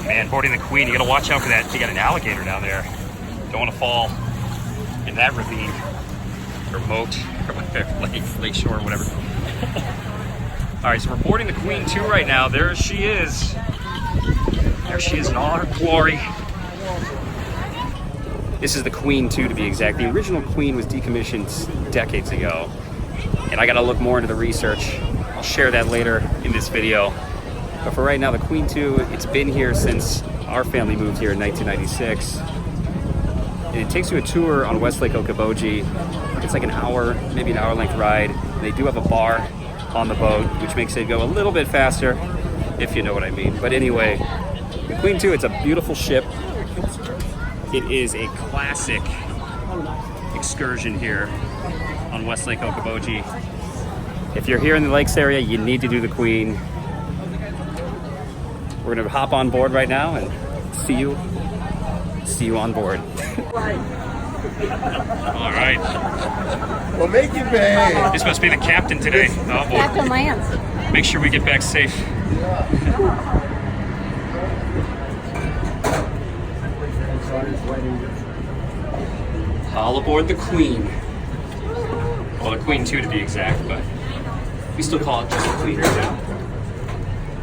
man, boarding the Queen, you gotta watch out for that. You got an alligator down there. Don't want to fall in that ravine or moat or whatever, lake shore or whatever. All right, so we're boarding the Queen 2 right now. There she is. There she is in all her glory. This is the Queen 2 to be exact. The original Queen was decommissioned decades ago, and I gotta look more into the research. I'll share that later in this video. But for right now, the Queen 2, it's been here since our family moved here in 1996. And it takes you a tour on West Lake Okoboji. It's like an hour, maybe an hour length ride. And they do have a bar on the boat, which makes it go a little bit faster, if you know what I mean. But anyway, the Queen 2, it's a beautiful ship. It is a classic excursion here on West Lake Okoboji. If you're here in the lakes area, you need to do the Queen. We're gonna hop on board right now and see you on board. All right. Well, make it bad. This must be the captain today. Oh boy. Captain Lance. Make sure we get back safe. All aboard the Queen. Well, the Queen 2 to be exact, but we still call it just the Queen right now.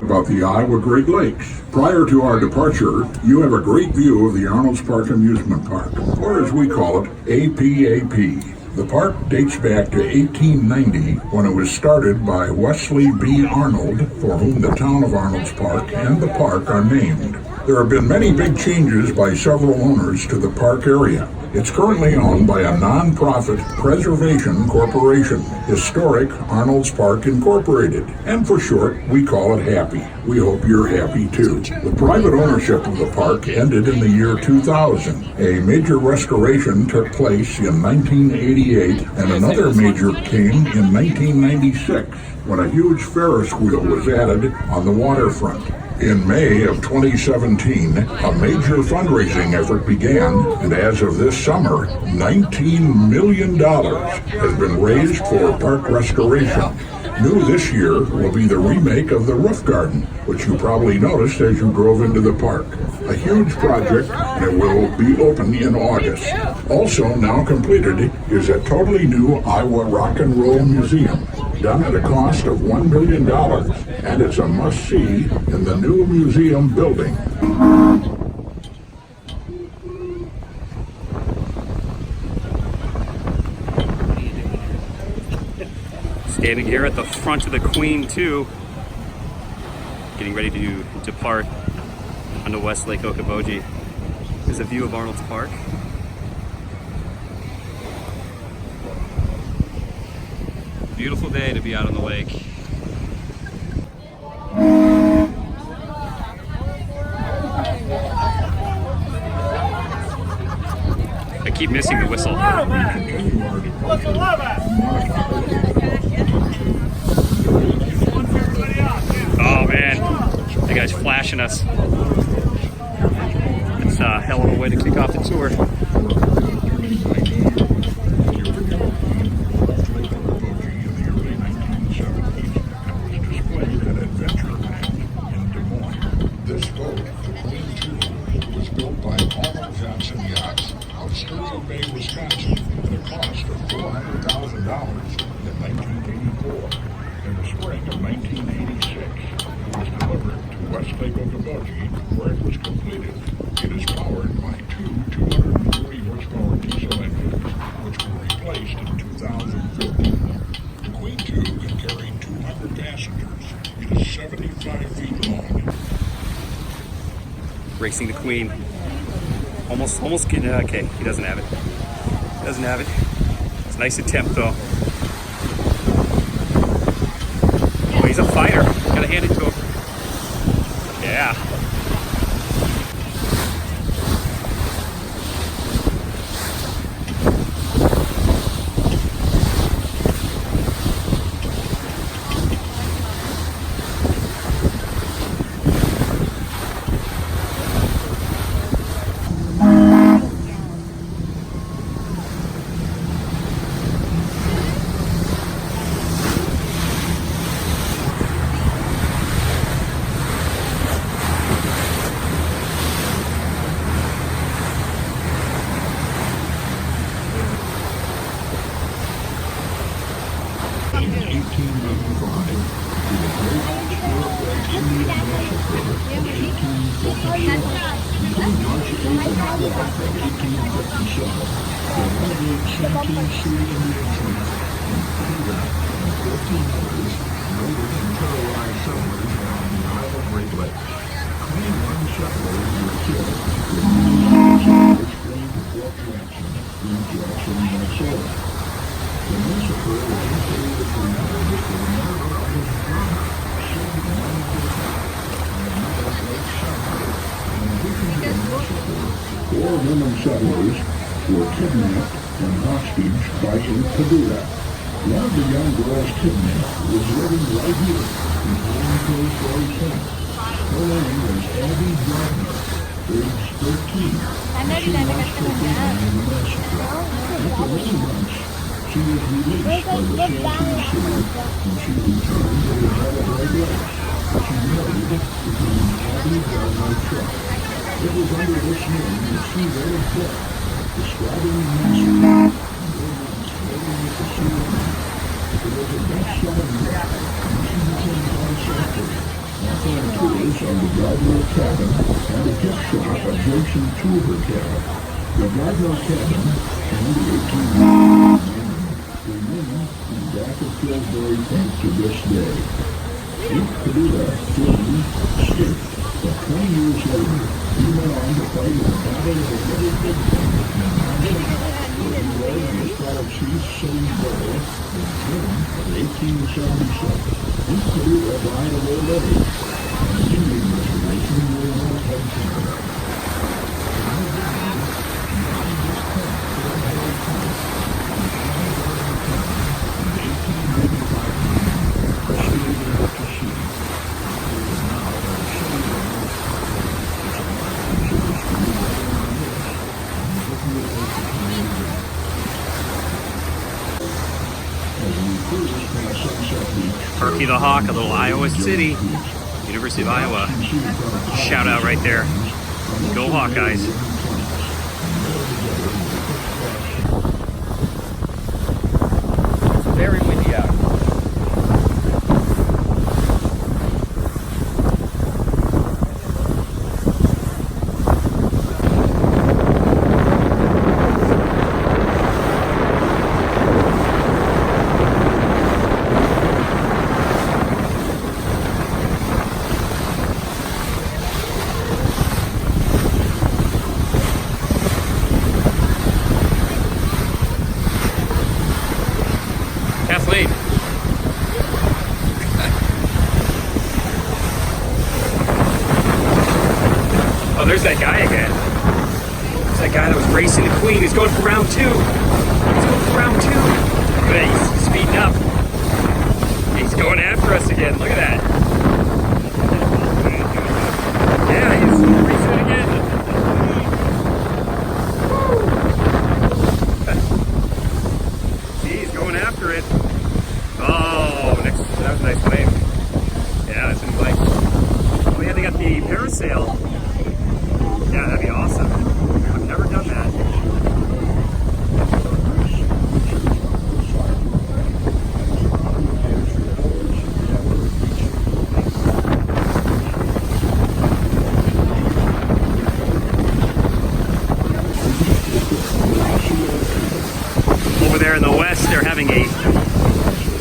About the Iowa Great Lakes. Prior to our departure, you have a great view of the Arnold's Park Amusement Park, or as we call it, APAP. The park dates back to 1890 when it was started by Wesley B. Arnold, for whom the town of Arnold's Park and the park are named. There have been many big changes by several owners to the park area. It's currently owned by a non-profit preservation corporation, Historic Arnold's Park Incorporated, and for short, we call it HAPPY. We hope you're happy too. The private ownership of the park ended in the year 2000. A major restoration took place in 1988, and another major came in 1996, when a huge Ferris wheel was added on the waterfront. In May of 2017, a major fundraising effort began, and as of this summer, $19 million has been raised for park restoration. New this year will be the remake of the roof garden, which you probably noticed as you drove into the park. A huge project, and it will be open in August. Also now completed is a totally new Iowa Rock and Roll Museum, done at a cost of $1 million, and it's a must-see in the new museum building. Standing here at the front of the Queen 2, getting ready to depart onto West Lake Okoboji. There's a view of Arnold's Park. Beautiful day to be out on the lake. I keep missing the whistle. Oh man, the guy's flashing us. It's a hell of a way to kick off the tour. This boat, the Queen 2, was built by Paul Johnson Yachts out of Sturgill Bay, Wisconsin, at a cost of $400,000 in 1984. In the spring of 1986, it was delivered to West Lake Okoboji, where it was completed. It is powered by two 240 horsepower diesel engines, which were replaced in 2015. The Queen 2 can carry 200 passengers. It is 75 feet long. Racing the Queen. Almost getting okay, he doesn't have it. Doesn't have it. It's a nice attempt though. Oh, he's a fighter. Gotta hand it to him. Yeah. Four women settlers were kidnapped and hostage by Getmeouttahere. One of the young girls kidnapped was living right here in Ahoy, Wisconsin. Her name was Abby Gardner, age 13. She lost her family in the massacre. After many months, she was released by the Salton Sea and she returned to the Great Lakes. She married between Abby Gardner tribe. It was under this name that she wrote a book describing the massacre and living with the sea lion. It was a best-selling book, and she became concepted, offering tours on the Gardner cabin and a gift shop adjacent to her cabin. The Gardner cabin and the 1890 remain in back of Pillsbury Park to this day. Getmeouttahere escaped, but 20 years later, he went on to fight in the Battle of the Little Big Bend in Montana, where he led the Fallowseas City Battle in June of 1877. Getmeouttahere died of old age on an Indian reservation near West Lake Okoboji. Turkey the Hawk, a little Iowa city, University of Iowa. Shout out right there. Go Hawkeyes. It's very windy out. Kathleen. Oh, there's that guy again. There's that guy that was racing the Queen. He's going for round two. He's going for round two. Look at that. He's speeding up. He's going after us again. Look at that. Yeah, he's racing it again. See, he's going after it. Oh, that was a nice wave. Yeah, that's in like. Oh yeah, they got the parasail. Yeah, that'd be awesome. I've never done that. Over there in the west, they're having a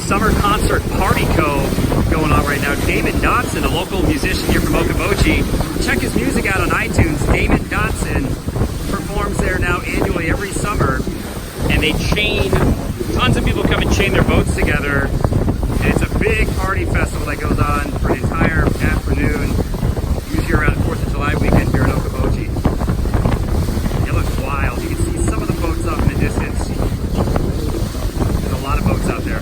summer concert party cove going on right now. Damon Dotson, a local musician here from Okoboji. Check his music out on iTunes. Damon Dotson performs there now annually every summer, and they chain, tons of people come and chain their boats together, and it's a big party festival that goes on for an entire afternoon, usually around 4th of July weekend here in Okoboji. It looks wild. You can see some of the boats off in the distance. There's a lot of boats out there.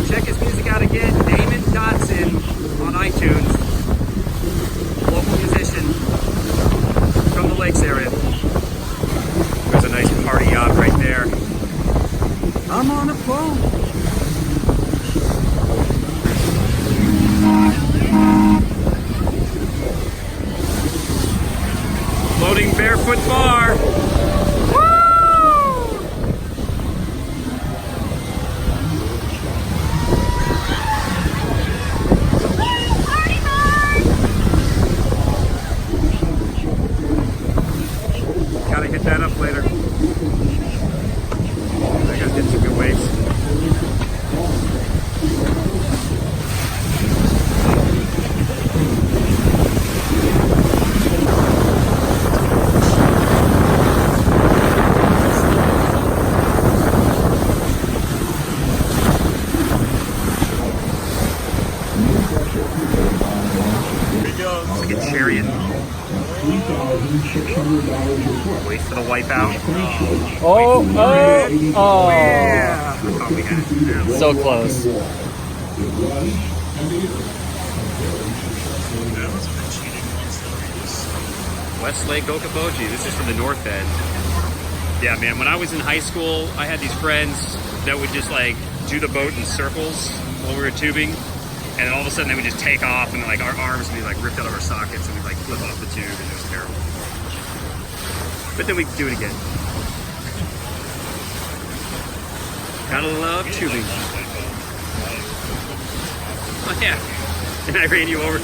Check his music out again, Damon Dotson on iTunes. Local musician from the lakes area. There's a nice party yacht right there. I'm on a phone. It's like a chariot. Wait for the wipeout. Oh, Yeah! Oh, we got it. so close. West Lake Okoboji. This is from the north end. Yeah, man, when I was in high school, I had these friends that would just like do the boat in circles while we were tubing. And then all of a sudden they would just take off and like our arms would be like ripped out of our sockets and we'd like flip off the tube and it was terrible. But then we could do it again. Gotta love tubing. Oh yeah, and I ran you over.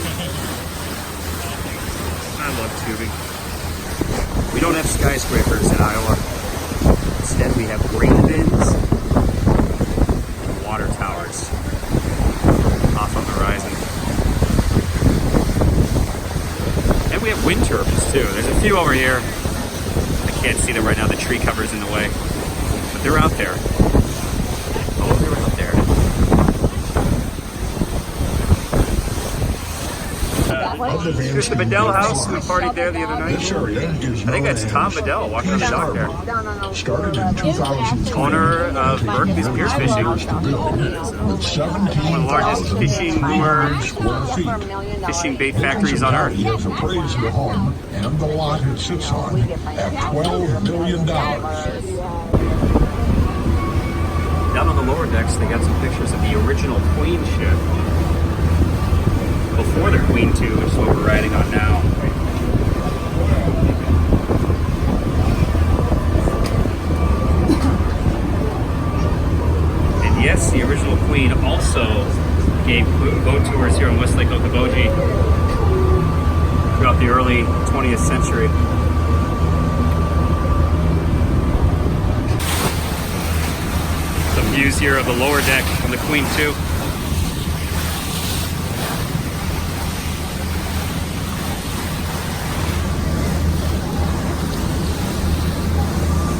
I love tubing. We don't have skyscrapers in Iowa. Instead we have grain bins and water towers off on the horizon. And we have wind turbines too. There's a few over here. I can't see them right now, the tree cover's in the way. But they're out there. Oh, they're out there. Here's the Bedell house. We partied there the other night. I think that's Tom Bedell walking on the dock there. Started in 2000. Owner of Berkeley's Pier Fishing. One of the largest fishing lure, fishing bait factories on earth. He has appraised the home and the lot it sits on at $12 million. Down on the lower decks, they got some pictures of the original Queen ship. Before their Queen 2, which is what we're riding on now. And yes, the original Queen also gave boat tours here on West Lake Okoboji throughout the early 20th century. Some views here of the lower deck on the Queen 2.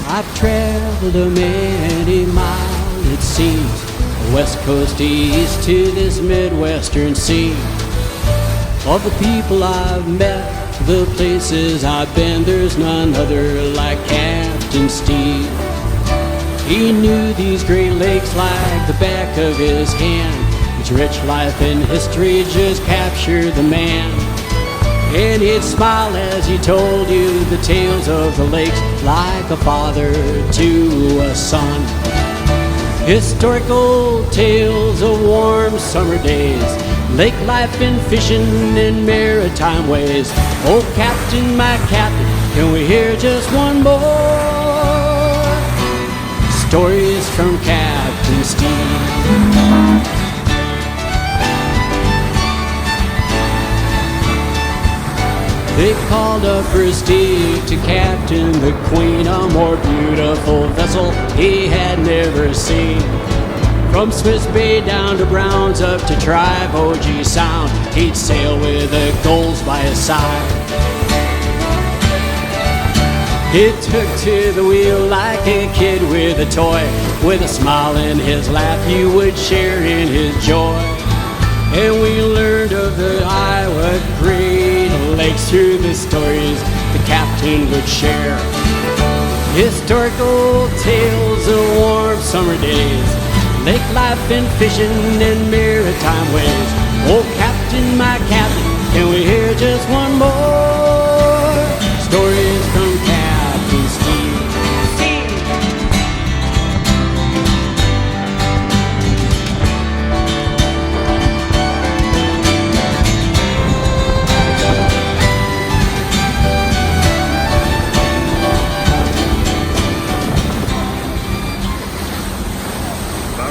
I've traveled a many miles, it seems, west coast to east to this midwestern scene. All the people I've met, the places I've been, there's none other like Captain Steve. He knew these Great Lakes like the back of his hand. His rich life and history just captured the man. And he'd smile as he told you the tales of the lakes, like a father to a son. Historical tales of warm summer days, lake life and fishing in maritime ways. Oh Captain, my Captain, can we hear just one more? Stories from Captain Steve. They called up for Steve to captain the Queen, a more beautiful vessel he had never seen. From Smith's Bay down to Browns up to Triboji Sound, he'd sail with the gulls by his side. He took to the wheel like a kid with a toy. With a smile in his laugh, you would share in his joy. And we learned of the Iowa Great Lakes through the stories the captain would share. Historical tales of warm summer days, lake life and fishing in maritime ways. Oh Captain, my Captain, can we hear just one more? Stories from Captain Steve.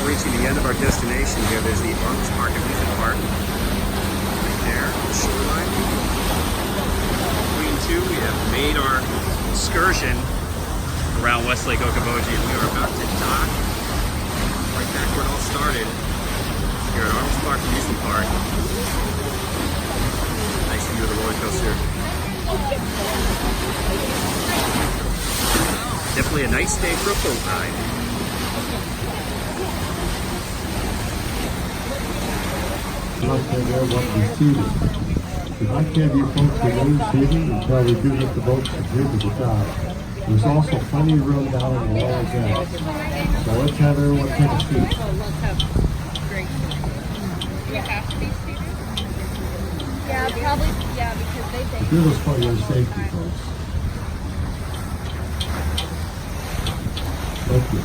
Reaching the end of our destination here, there's the Arnold's Park Amusement Park. Right there, the shoreline. Queen 2, we have made our excursion around West Lake Okoboji, and we are about to dock right back where it all started, here at Arnold's Park Amusement Park. Nice view of the roller coaster. Definitely a nice day for a boat ride. structure there won't be seated. We like to have you folks remain seated until we do get the boats to the top. There's also plenty of room down in the lower deck. So let's have everyone take a seat. Oh, let's have great. Do we have to be seated? Yeah, probably. Yeah, because they Do this for your safety, folks. Thank you.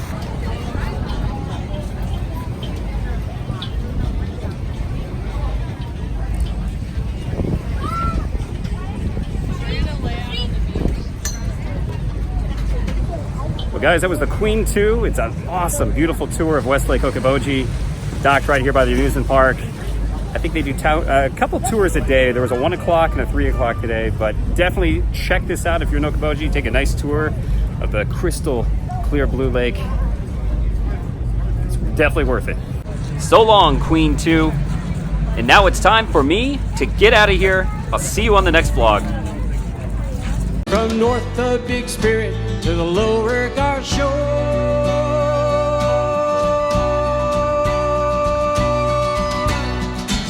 Well, guys, that was the Queen 2. It's an awesome, beautiful tour of West Lake Okoboji, docked right here by the amusement park. I think they do a couple tours a day. There was a 1 o'clock and a 3 o'clock today, but definitely check this out if you're in Okoboji. Take a nice tour of the crystal clear blue lake. It's definitely worth it. So long, Queen 2. And now it's time for me to get out of here. I'll see you on the next vlog. From north of Big Spirit to the lower Gar Shore.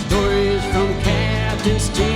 Stories from captains to